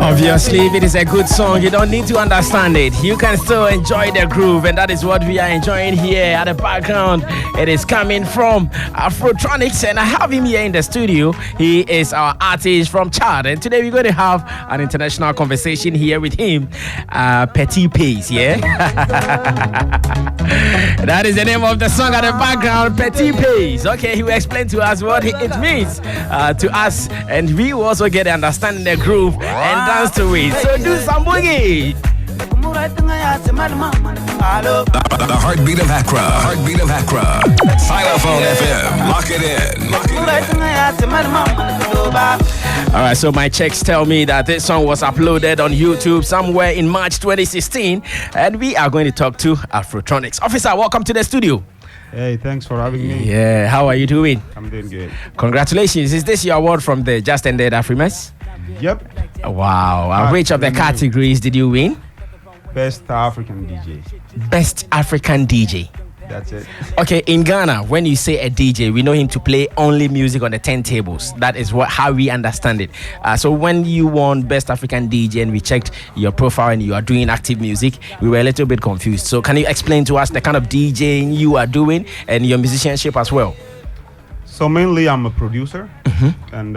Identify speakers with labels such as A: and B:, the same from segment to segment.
A: Obviously, if it is a good song, you don't need to understand it. You can still enjoy the groove, and that is what we are enjoying here at the background. It is coming from AFROTRONIX, and I have him here in the studio. He is our artist from Chad, and today we're going to have an international conversation here with him. Petit Pace, yeah? That is the name of the song at the background, Petit Pace. Okay, he will explain to us what it means to us, and we will also get understanding the groove and dance to it. So do some boogie.
B: The heartbeat of Accra. Heartbeat of Accra. Zylofon FM. Lock it in. Lock it in.
A: All right, so my checks tell me that this song was uploaded on YouTube somewhere in March 2016, and we are going to talk to AFROTRONIX. Officer, welcome to the studio.
C: Hey, thanks for having me.
A: Yeah, how are you doing?
C: I'm doing good.
A: Congratulations. Is this your award from the just ended AfriMess?
C: Yep.
A: Wow. Which of the categories did you win?
C: Best African DJ.
A: Best African DJ.
C: That's it.
A: Okay, in Ghana, when you say a DJ, we know him to play only music on the turntables. That is how we understand it. So when you won Best African DJ and we checked your profile and you are doing active music, we were a little bit confused. So can you explain to us the kind of DJing you are doing and your musicianship as well?
C: So mainly I'm a producer, and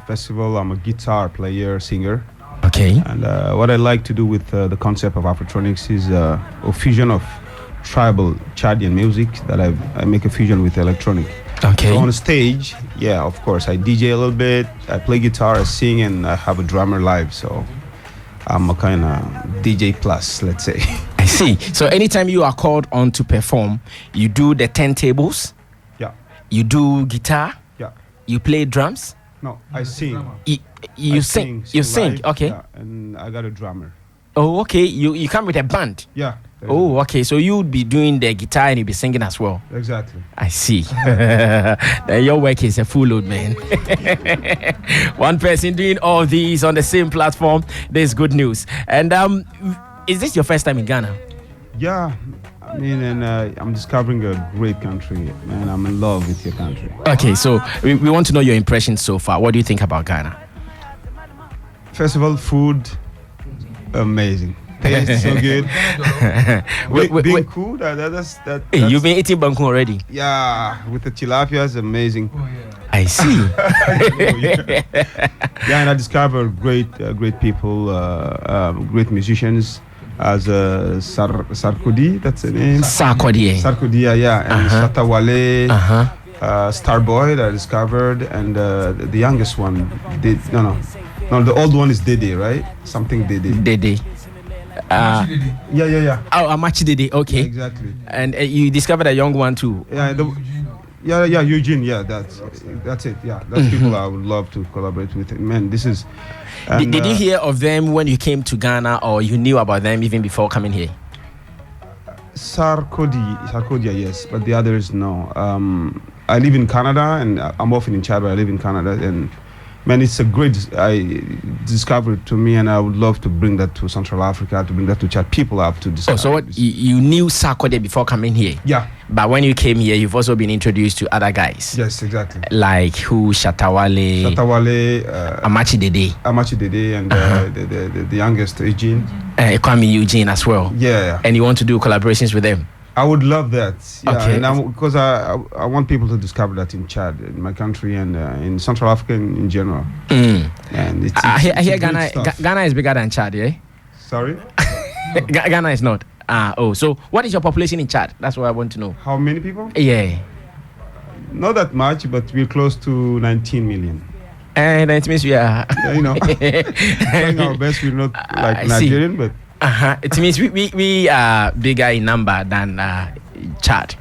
C: festival I'm a guitar player, singer.
A: Okay.
C: And what I like to do with the concept of AFROTRONIX is a fusion of tribal Chadian music that I make a fusion with electronic.
A: Okay.
C: So on the stage, yeah, of course, I DJ a little bit, I play guitar, I sing, and I have a drummer live. So I'm a kind of DJ plus, let's say.
A: I see. So anytime you are called on to perform, you do the turntables,
C: Yeah.
A: you do guitar,
C: Yeah.
A: you play drums,
C: No, I sing.
A: you sing. You sing.
C: live,
A: Okay.
C: Yeah, and I got a drummer.
A: Oh, okay. You come with a band.
C: Yeah.
A: Oh, okay. So you would be doing the guitar and you'll be singing as well.
C: Exactly.
A: I see. Your work is a full load, man. One person doing all these on the same platform. There's good news. And is this your first time in Ghana?
C: Yeah. I mean, and I'm discovering a great country, man. I'm in love with your country.
A: Okay, so we want to know your impressions so far. What do you think about Ghana?
C: First of all, food, amazing. Taste so good. Being cool, that's
A: You've been eating bangkok already?
C: Yeah, with the tilapia, it's amazing.
A: I see.
C: Yeah, and I discovered great people, great musicians. As Sarkodie, that's the name. Sarkodie, yeah, and Shatawale, Starboy that I discovered, and the youngest one, no, the old one is Dede, right? Something Dede.
A: Dede.
C: Yeah.
A: Oh, Amachi Dede. Okay.
C: Yeah, exactly.
A: And you discovered a young one too.
C: Yeah, Eugene. Yeah, that's it. Yeah, that's people I would love to collaborate with. Man, this is. And,
A: did you hear of them when you came to Ghana, or you knew about them even before coming here?
C: Sarkodie, yes, but the others no. I live in Canada, and I'm often in Chad, but I live in Canada, and man, it's a great discovery to me, and I would love to bring that to Central Africa, to bring that to Chad. People have to discover.
A: Oh, so what, you knew Sarkodie before coming here?
C: Yeah.
A: But when you came here, you've also been introduced to other guys.
C: Yes, exactly.
A: Like who? Shatawale, Amachi Dede,
C: and the youngest Eugene.
A: Kwame Eugene as well.
C: Yeah.
A: And you want to do collaborations with them?
C: I would love that. Yeah,
A: okay.
C: And because I want people to discover that in Chad, in my country, and in Central Africa in general. And
A: I hear Ghana is bigger than Chad, yeah?
C: Sorry?
A: Ghana is not. So what is your population in Chad? That's what I want to know.
C: How many people?
A: Yeah.
C: Not that much, but we're close to 19 million.
A: And that means we are...
C: trying our best. We're not like Nigerian, but...
A: It means we are bigger in number than Chad.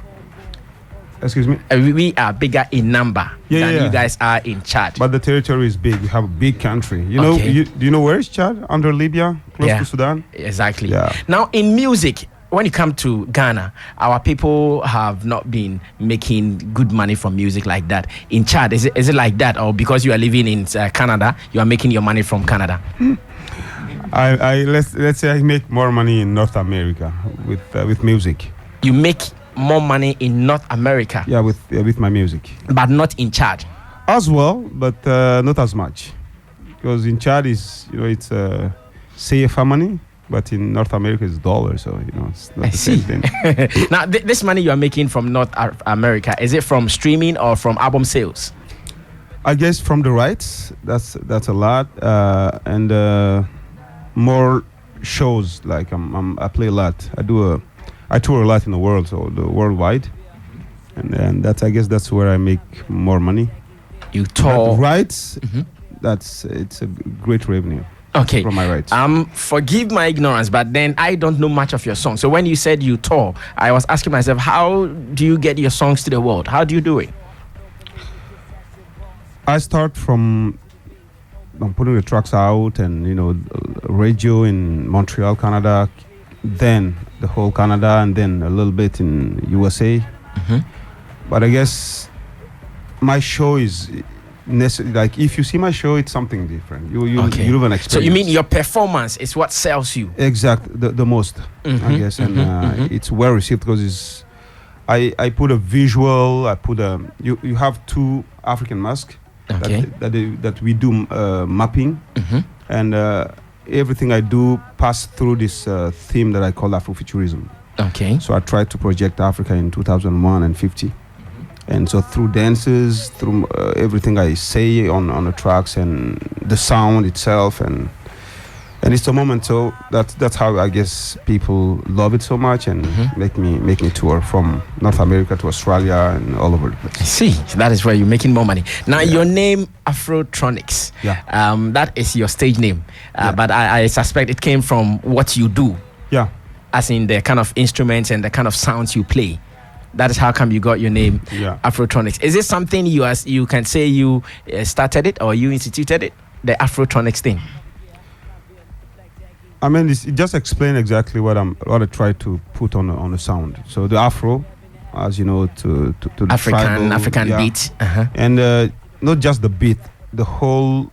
C: Excuse me?
A: We are bigger in number than you guys are in Chad.
C: But the territory is big. We have a big country. You know, do you know where is Chad? Under Libya, close to Sudan?
A: Exactly.
C: Yeah.
A: Now, in music, when you come to Ghana, our people have not been making good money from music like that. In Chad, is it like that? Or because you are living in Canada, you are making your money from Canada?
C: Let's say I make more money in North America with music.
A: You make more money in North America?
C: Yeah, with my music.
A: But not in Chad?
C: As well, but not as much. because in Chad is it's CFA money, but in North America it's dollars, so it's not the same thing.
A: Now, this money you are making from North America, is it from streaming or from album sales?
C: I guess from the rights, that's a lot, and more shows. Like I play a lot. I tour a lot in the world, so the worldwide, and I guess that's where I make more money.
A: You tour
C: rights. It's a great revenue.
A: Okay.
C: From my rights.
A: Forgive my ignorance, but then I don't know much of your songs. So when you said you tour, I was asking myself, how do you get your songs to the world? How do you do it?
C: I start from putting the tracks out and radio in Montreal, Canada, then the whole Canada, and then a little bit in USA. But I guess my show is like, if you see my show, it's something different. You have an experience.
A: So you mean your performance is what sells you?
C: Exactly, the most, I guess, and it's well received because I put a visual. I put you have 2 African masks.
A: Okay.
C: That we do mapping, and everything I do pass through this theme that I call Afrofuturism.
A: Okay.
C: So I tried to project Africa in 2001 and 50, and so through dances, through everything I say on the tracks and the sound itself, and it's a moment. So that's how I guess people love it so much and make me tour from North America to Australia and all over the place.
A: I see. So that is where you're making more money. Now, your name, AFROTRONIX.
C: Yeah.
A: That is your stage name. But I suspect it came from what you do.
C: Yeah.
A: As in the kind of instruments and the kind of sounds you play. That is how come you got your name, AFROTRONIX. Is it something you can say you started it or you instituted it, the AFROTRONIX thing?
C: I mean, it just explains exactly what I try to put on the sound. So the Afro, as you know, to the
A: African beat,
C: and not just the beat, the whole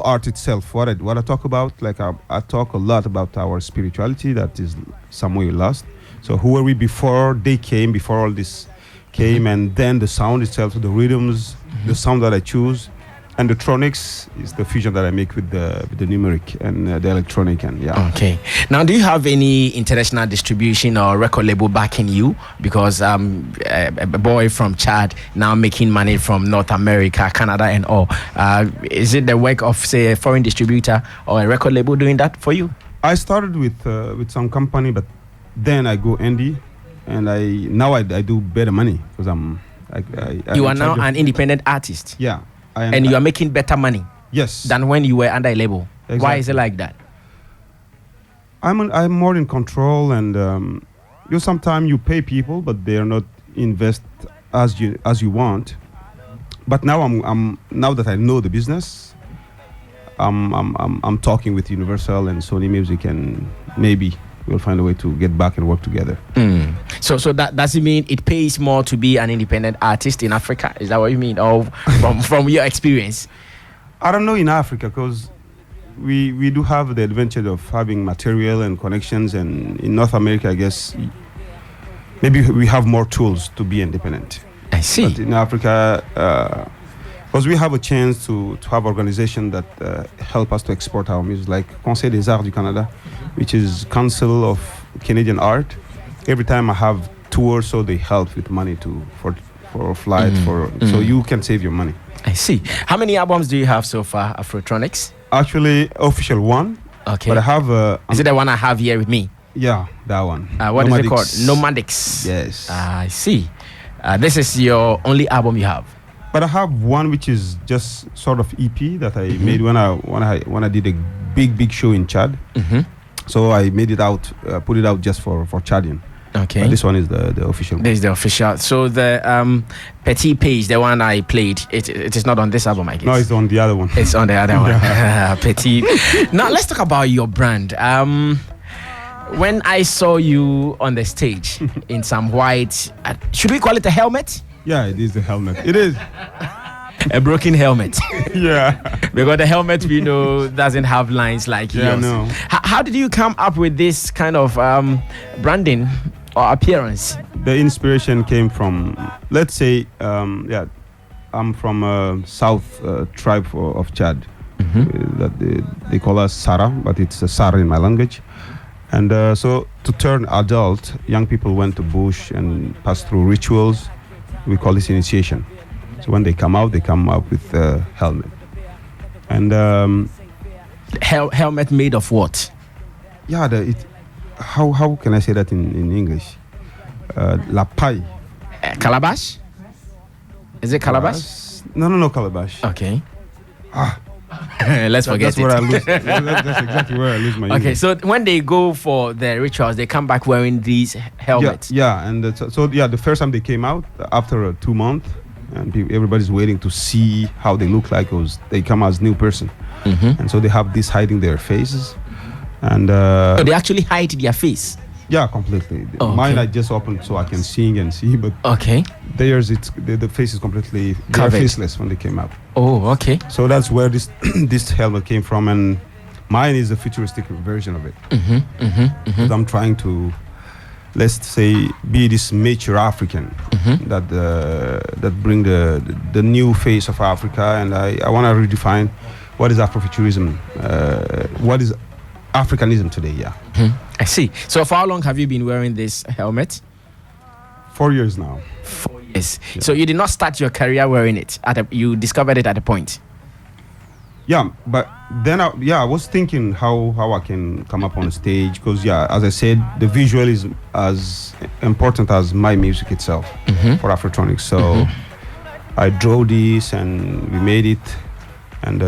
C: art itself. What I talk about, like I talk a lot about our spirituality that is some way lost. So who were we before they came, before all this came, and then the sound itself, the rhythms, the sound that I choose. And the Tronics is the fusion that I make with the numeric and the electronic, and
A: Okay. Now, do you have any international distribution or record label backing you? Because a boy from Chad now making money from North America, Canada, and all. Is it the work of, say, a foreign distributor or a record label doing that for you?
C: I started with some company, but then I go indie, and I do better money because
A: you are now an independent artist.
C: Yeah.
A: And you are making better money,
C: yes,
A: than when you were under a label.
C: Exactly.
A: Why is it like that?
C: I'm more in control, and sometimes you pay people, but they are not invest as you want. But now now that I know the business, I'm talking with Universal and Sony Music, and maybe we'll find a way to get back and work together.
A: So that does it mean it pays more to be an independent artist in Africa? Is that what you mean, or from your experience?
C: I don't know in Africa, because we do have the advantage of having material and connections, and in North America, I guess maybe we have more tools to be independent.
A: I see.
C: But in Africa, because we have a chance to have organizations that help us to export our music, like Conseil des Arts du Canada, which is Council of Canadian Art. Every time I have tours, so they help with money for flight, so you can save your money.
A: I see. How many albums do you have so far, AFROTRONIX?
C: Actually, official one.
A: Okay.
C: But I have
A: is it the one I have here with me?
C: Yeah, that one.
A: What is it called? Nomadics.
C: Yes.
A: I see. This is your only album you have.
C: But I have one which is just sort of EP that I made when I did a big show in Chad. So I made it out, put it out just for Chadian.
A: Okay.
C: But this one is the official one.
A: This is the official. So the Petit Page, the one I played, it is not on this album, I guess.
C: No, it's on the other one.
A: It's on the other one. Petit. Now let's talk about your brand. When I saw you on the stage in some white, should we call it a helmet?
C: Yeah, it is a helmet. It is.
A: A broken helmet.
C: Yeah.
A: Because the helmet we know doesn't have lines like yours.
C: No.
A: How did you come up with this kind of branding or appearance?
C: The inspiration came from, let's say, I'm from South tribe of Chad. That they call us Sara, but it's Sara in my language. And so to turn adult, young people went to bush and pass through rituals. We call this initiation. So when they come out with a helmet. And
A: helmet made of what?
C: Yeah, how can I say that in English? La paille.
A: Calabash? Is it calabash?
C: No, calabash.
A: Okay. Let's forget
C: that's where I lose. That's exactly where I lose my.
A: Okay, English. So when they go for the rituals, they come back wearing these helmets.
C: Yeah, and the first time they came out after 2 months, and everybody's waiting to see how they look like. They come as new person, and so they have this hiding their faces, and
A: so they actually hide their face.
C: Yeah, completely.
A: Oh,
C: Mine
A: okay.
C: I just opened so I can sing and see, but
A: okay,
C: theirs the face is completely faceless when they came out.
A: Oh, okay.
C: So that's where this this helmet came from, and mine is a futuristic version of it. Because I'm trying to, let's say, be this mature African that bring the new face of Africa, and I want to redefine what is Afrofuturism, what is Africanism today. Yeah.
A: I see. So for how long have you been wearing this helmet?
C: 4 years now.
A: 4 years. Yeah. So you did not start your career wearing it. You discovered it at a point.
C: Yeah, but then I was thinking how I can come up on stage, because as I said, the visual is as important as my music itself for Afrotronics. So I drew this and we made it, and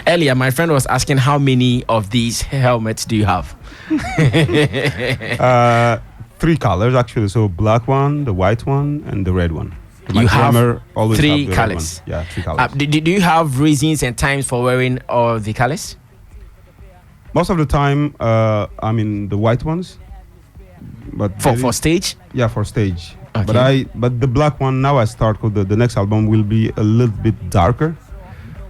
C: Earlier,
A: my friend was asking how many of these helmets do you have?
C: 3 colors actually. So black one, the white one, and the red one.
A: You have 3 colors.
C: Yeah, 3 colors.
A: Do you have reasons and times for wearing all the colors?
C: Most of the time, I'm in the white ones. But
A: for stage?
C: Yeah, for stage.
A: Okay.
C: But the black one now I start, because the next album will be a little bit darker.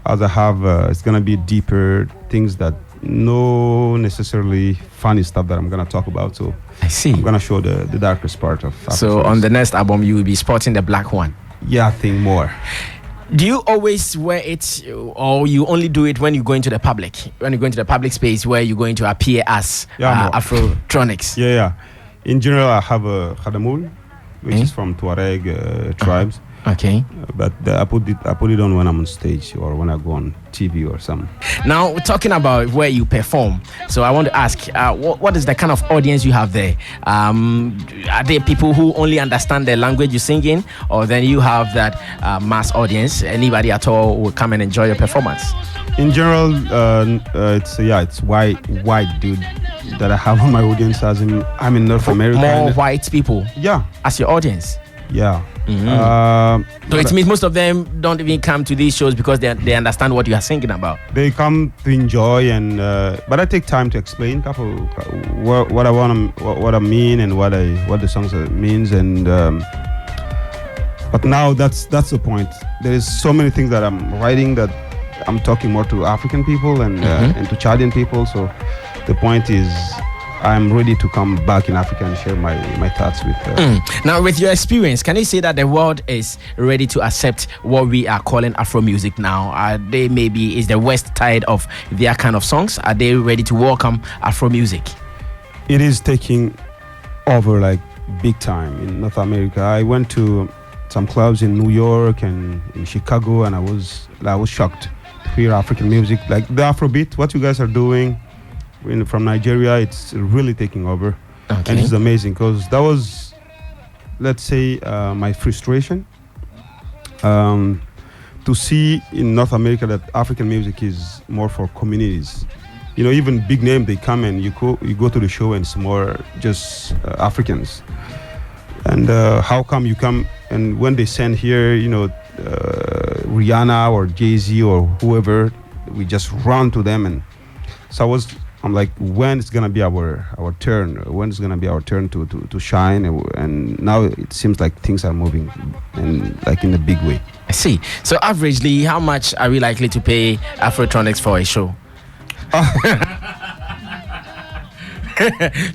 C: As I have, it's gonna be deeper things that no necessarily funny stuff that I'm gonna talk about. So
A: I see.
C: I'm gonna show the darkest part of.
A: So on the next album, you will be sporting the black one.
C: Yeah, I think more.
A: Do you always wear it, or you only do it when you go into the public? When you go into the public space where you're going to appear as Afrotronics?
C: Yeah. In general, I have a khadamul, which is from Tuareg tribes.
A: Okay.
C: But I put it on when I'm on stage or when I go on TV or something.
A: Now, we're talking about where you perform. So I want to ask, what is the kind of audience you have there? Are there people who only understand the language you sing in, or then you have that mass audience? Anybody at all will come and enjoy your performance?
C: In general, it's white dude that I have on my audience. As I'm in North America.
A: More white people.
C: Yeah.
A: As your audience.
C: Yeah.
A: So it means most of them don't even come to these shows because they understand what you are singing about.
C: They come to enjoy, and but I take time to explain what I want, what I mean, and what the songs means, and but now that's the point. There is so many things that I'm writing that I'm talking more to African people and to Chadian people. So the point is, I'm ready to come back in Africa and share my thoughts with.
A: Now, with your experience, can you say that the world is ready to accept what we are calling Afro music now? Is the West tired of their kind of songs? Are they ready to welcome Afro music?
C: It is taking over like big time in North America. I went to some clubs in New York and in Chicago, and I was shocked to hear African music, like the Afrobeat. What you guys are doing from Nigeria, it's really taking over.
A: Okay.
C: And it's amazing, because that was, let's say, my frustration to see in North America that African music is more for communities. You know, even big name, they come and you go to the show and it's more just Africans. And how come you come and when they send here, Rihanna or Jay-Z or whoever, we just run to them. And so I'm like, when is gonna be our turn? When is gonna be our turn to shine? And now it seems like things are moving, and like in a big way.
A: I see. So averagely, how much are we likely to pay Afrotronics for a show?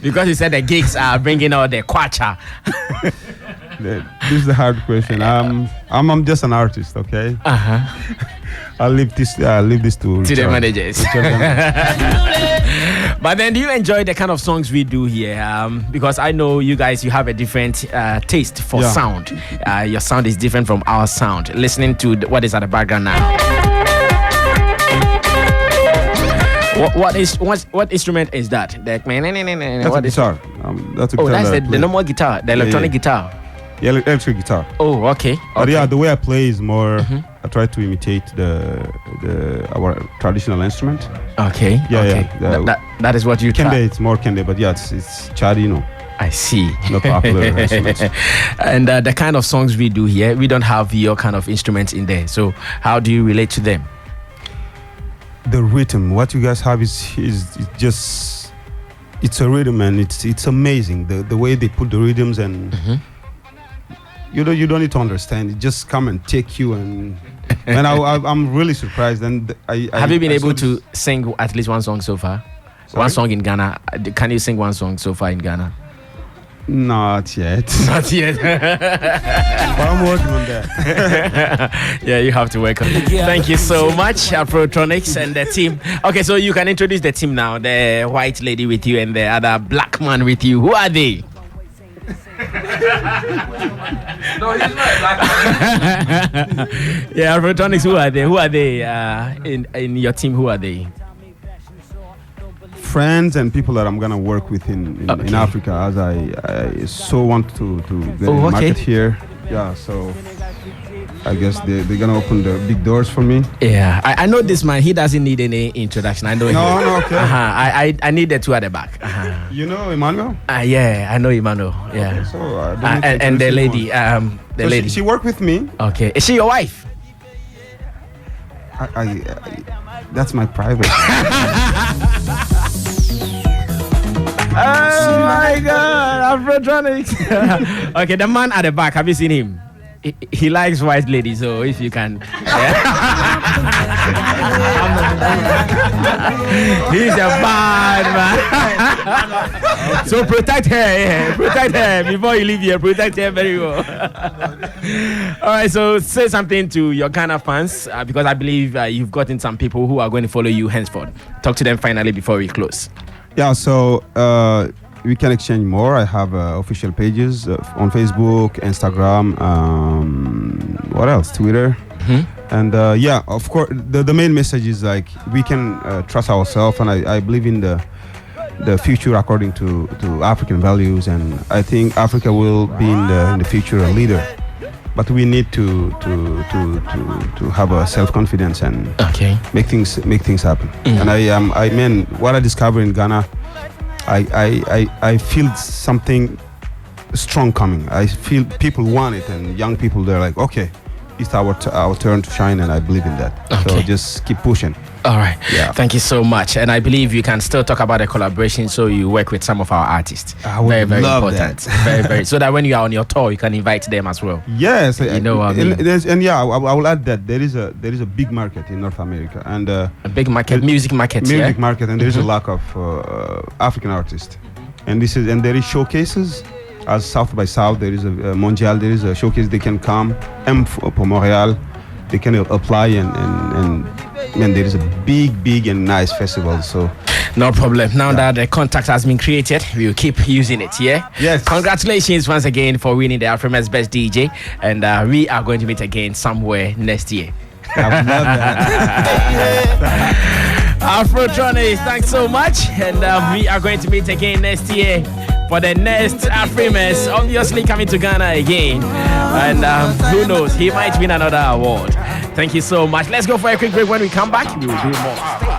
A: Because you said the gigs are bringing out the kwacha.
C: This is the hard question. I'm just an artist, okay? I'll leave this to
A: the managers. But then, do you enjoy the kind of songs we do here? Because I know you guys, you have a different taste for sound. Your sound is different from our sound. Listening to what is at the background now. What instrument is that?
C: That's a guitar. That's a guitar.
A: That's the normal guitar, the electronic guitar.
C: Yeah, electric guitar.
A: Oh, okay.
C: But yeah, the way I play is more. I try to imitate our traditional instrument.
A: Okay.
C: Yeah.
A: That is what you
C: Kende,
A: try.
C: it's more Kende, but yeah, it's Chadino.
A: I see.
C: Not popular instruments.
A: And the kind of songs we do here, we don't have your kind of instruments in there. So how do you relate to them?
C: The rhythm, what you guys have is just, it's a rhythm, and it's amazing the way they put the rhythms, and you don't need to understand. It just come and take you, and I'm really surprised. And
A: have you been able to sing at least one song so far?
C: Sorry?
A: One song in Ghana. Can you sing one song so far in Ghana?
C: Not yet.
A: Not yet.
C: But I'm working on that.
A: Yeah, you have to work on it. Thank you so much, AFROTRONIX and the team. Okay, so you can introduce the team now. The white lady with you and the other black man with you. Who are they?
D: No, he's not a black man.
A: Yeah, AFROTRONIX, who are they? Who are they in your team? Who are they?
C: Friends and people that I'm gonna work with in Africa, as I so want to get in the market here. Yeah, so I guess they're gonna open the big doors for me.
A: Yeah, I know this man. He doesn't need any introduction. I know him.
C: No, okay.
A: I need the two at the back.
C: You know Emmanuel?
A: Yeah, I know Emmanuel. Yeah.
C: Okay, so
A: and the lady, the lady.
C: She worked with me.
A: Okay, is she your wife?
C: I that's my private.
A: Oh my God, AFROTRONIX. Okay, the man at the back, have you seen him? He likes white ladies, so if you can. He's a bad man. So protect her, protect her before you leave here. Protect her very well. All right, so say something to your Ghana fans, because I believe you've gotten some people who are going to follow you henceforth. Talk to them finally before we close.
C: Yeah, so we can exchange more. I have official pages on Facebook, Instagram, what else? Twitter. And yeah, of course, the main message is like we can trust ourselves, and I believe in the future according to African values, and I think Africa will be in the future a leader. But we need to have a self-confidence and make things happen. And I mean, what I discovered in Ghana, I feel something strong coming. I feel people want it, and young people, they're like, okay, it's our turn to shine, and I believe in that. So just keep pushing.
A: All right.
C: Yeah.
A: Thank you so much. And I believe you can still talk about the collaboration, so you work with some of our artists.
C: I would
A: very
C: love
A: important.
C: that.
A: very, so that when you are on your tour, you can invite them as well.
C: Yes,
A: you know what I mean?
C: And yeah, I will add that there is a big market in North America, and
A: a big market, music market,
C: market, and there is a lack of African artists, and there is showcases. As South by South, there is a Mondial, there is a showcase. They can come, for Montreal, they can apply, and there is a big and nice festival. So
A: no problem. Now that the contact has been created, we will keep using it. Yeah.
C: Yes.
A: Congratulations once again for winning the Afrima's Best DJ, and we are going to meet again somewhere next year.
C: I would love that.
A: AFROTRONIX, thanks so much, and we are going to meet again next year for the next Afrimas, obviously coming to Ghana again, and who knows, he might win another award. Thank you so much. Let's go for a quick break. When we come back, we will do more.